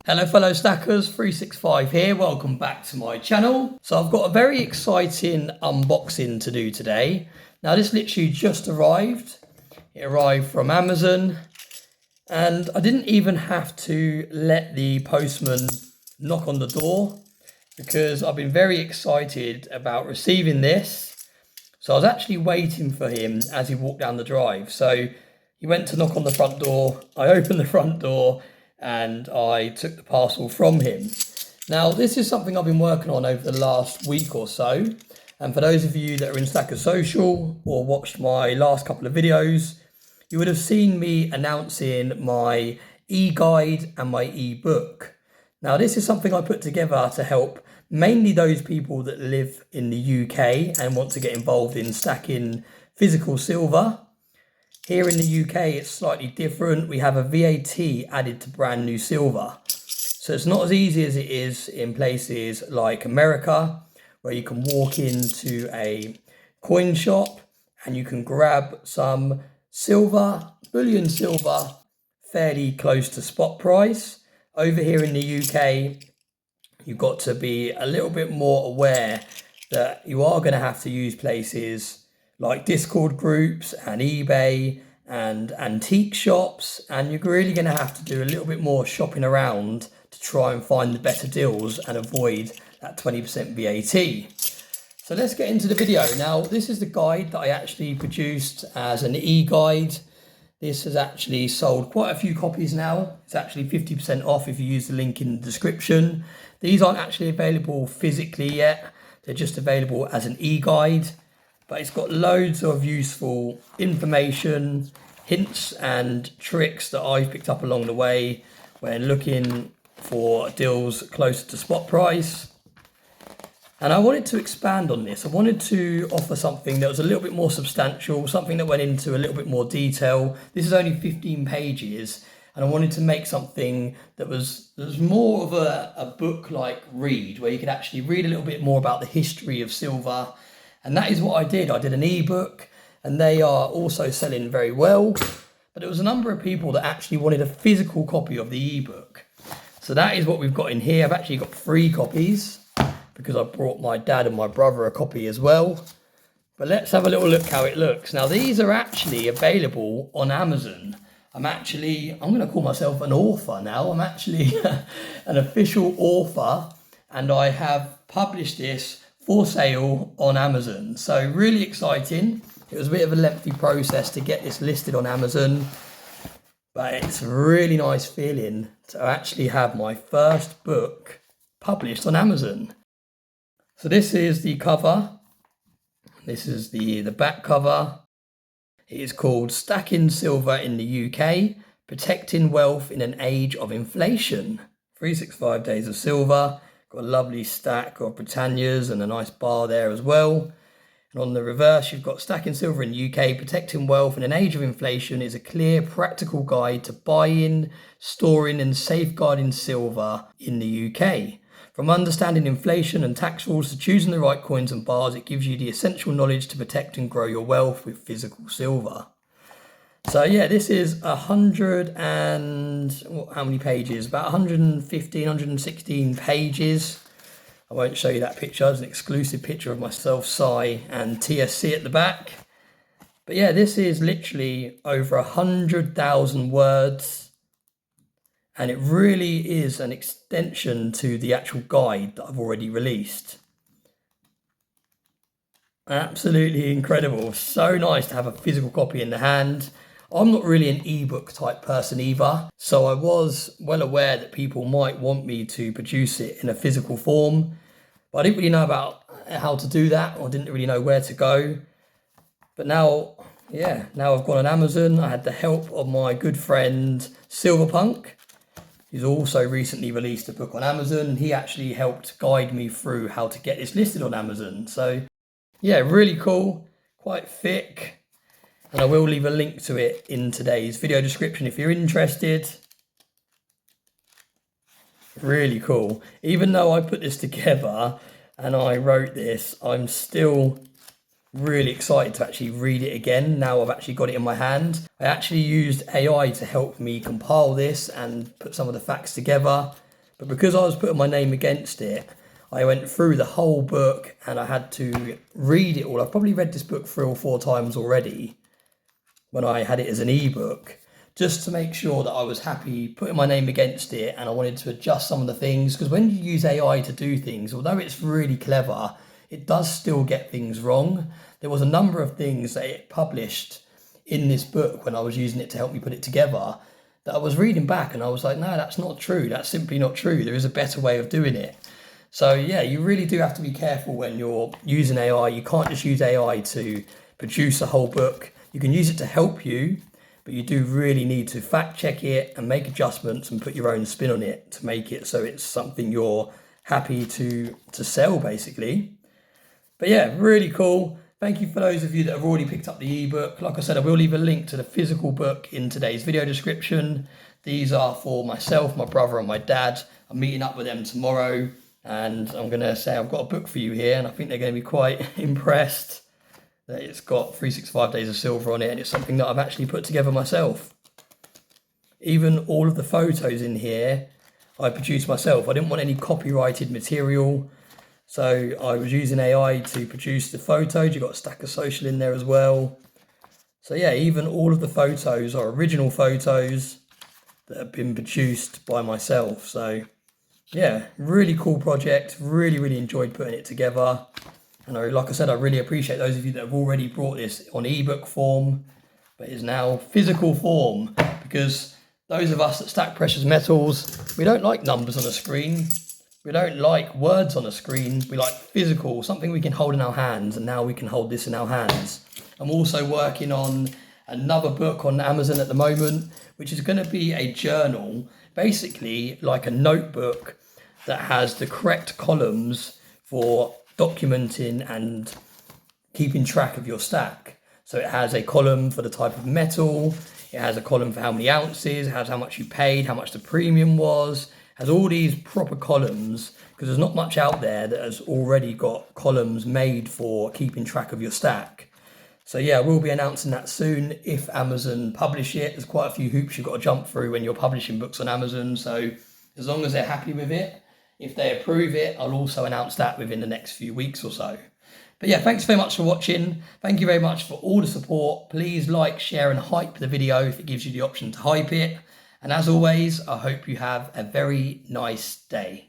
Hello fellow stackers, 365 here, welcome back to my channel. So I've got a very exciting unboxing to do today. Now this literally just arrived. It arrived from Amazon and I didn't even have to let the postman knock on the door because I've been very excited about receiving this. So I was actually waiting for him as he walked down the drive. So he went to knock on the front door, I opened the front door and I took the parcel from him. Now, this is something I've been working on over the last week or so. And for those of you that are in Stacker Social or watched my last couple of videos, you would have seen me announcing my e-guide and my e-book. Now, this is something I put together to help mainly those people that live in the UK and want to get involved in stacking physical silver. Here in the UK, it's slightly different. We have a VAT added to brand new silver. So it's not as easy as it is in places like America, where you can walk into a coin shop and you can grab some silver, bullion silver, fairly close to spot price. Over here in the UK, you've got to be a little bit more aware that you are going to have to use places like Discord groups and eBay and antique shops, and you're really going to have to do a little bit more shopping around to try and find the better deals and avoid that 20% VAT. So let's get into the video. Now, this is the guide that I actually produced as an e-guide. This has actually sold quite a few copies now. It's actually 50% off if you use the link in the description. These aren't actually available physically yet. They're just available as an e-guide. But it's got loads of useful information, hints and tricks that I've picked up along the way when looking for deals closer to spot price. And I wanted to expand on this. I wanted to offer something that was a little bit more substantial, something that went into a little bit more detail. This is only 15 pages, and I wanted to make something that was more of a book-like read, where you could actually read a little bit more about the history of silver. And that is what I did. I did an ebook, and they are also selling very well. But there was a number of people that actually wanted a physical copy of the ebook. So that is what we've got in here. I've actually got 3 copies because I brought my dad and my brother a copy as well. But let's have a little look how it looks. Now, these are actually available on Amazon. I'm going to call myself an author now. I'm actually an official author, and I have published this for sale on Amazon. So really exciting. It was a bit of a lengthy process to get this listed on Amazon, but it's a really nice feeling to actually have my first book published on Amazon. So this is the cover. This is the back cover. It is called Stacking Silver in the UK, Protecting Wealth in an Age of Inflation. 365 Days of Silver. Got a lovely stack of Britannias and a nice bar there as well. And on the reverse, you've got Stacking Silver in the UK, Protecting Wealth in an Age of Inflation is a clear, practical guide to buying, storing and safeguarding silver in the UK. From understanding inflation and tax rules to choosing the right coins and bars, it gives you the essential knowledge to protect and grow your wealth with physical silver. So yeah, this is 100 and how many pages? About 115, 116 pages. I won't show you that picture. There's an exclusive picture of myself, Sai, and TSC at the back. But yeah, this is literally over 100,000 words. And it really is an extension to the actual guide that I've already released. Absolutely incredible. So nice to have a physical copy in the hand. I'm not really an ebook type person either, so I was well aware that people might want me to produce it in a physical form, but I didn't really know about how to do that, or didn't really know where to go. But now I've gone on Amazon. I had the help of my good friend Silverpunk, who's also recently released a book on Amazon. He actually helped guide me through how to get this listed on Amazon. So yeah, really cool, quite thick. And I will leave a link to it in today's video description if you're interested. Really cool. Even though I put this together and I wrote this, I'm still really excited to actually read it again. Now I've actually got it in my hand. I actually used AI to help me compile this and put some of the facts together. But because I was putting my name against it, I went through the whole book and I had to read it all. I've probably read this book 3 or 4 times already when I had it as an ebook, just to make sure that I was happy putting my name against it, and I wanted to adjust some of the things, because when you use AI to do things, although it's really clever, it does still get things wrong. There was a number of things that it published in this book when I was using it to help me put it together that I was reading back and I was like, no, that's not true. That's simply not true. There is a better way of doing it. So yeah, you really do have to be careful when you're using AI. You can't just use AI to produce a whole book. You can use it to help you, but you do really need to fact check it and make adjustments and put your own spin on it to make it so it's something you're happy to sell, basically. But yeah, really cool. Thank you for those of you that have already picked up the ebook. Like I said, I will leave a link to the physical book in today's video description. These are for myself, my brother and my dad. I'm meeting up with them tomorrow and I'm going to say I've got a book for you here, and I think they're going to be quite impressed that it's got 365 Days of Silver on it, and it's something that I've actually put together myself. Even all of the photos in here I produced myself. I didn't want any copyrighted material, so I was using AI to produce the photos. You've got a stack of social in there as well. So yeah, even all of the photos are original photos that have been produced by myself. So yeah, really cool project. Really enjoyed putting it together. And like I said, I really appreciate those of you that have already brought this on ebook form, but is now physical form, because those of us that stack precious metals, we don't like numbers on a screen. We don't like words on a screen. We like physical, something we can hold in our hands, and now we can hold this in our hands. I'm also working on another book on Amazon at the moment, which is going to be a journal, basically like a notebook that has the correct columns for documenting and keeping track of your stack. So it has a column for the type of metal, it has a column for how many ounces, it has how much you paid, how much the premium was, has all these proper columns, because there's not much out there that has already got columns made for keeping track of your stack. So yeah, we'll be announcing that soon if Amazon publish it. There's quite a few hoops you've got to jump through when you're publishing books on Amazon. So as long as they're happy with it, if they approve it, I'll also announce that within the next few weeks or so. But yeah, thanks very much for watching. Thank you very much for all the support. Please like, share and hype the video if it gives you the option to hype it. And as always, I hope you have a very nice day.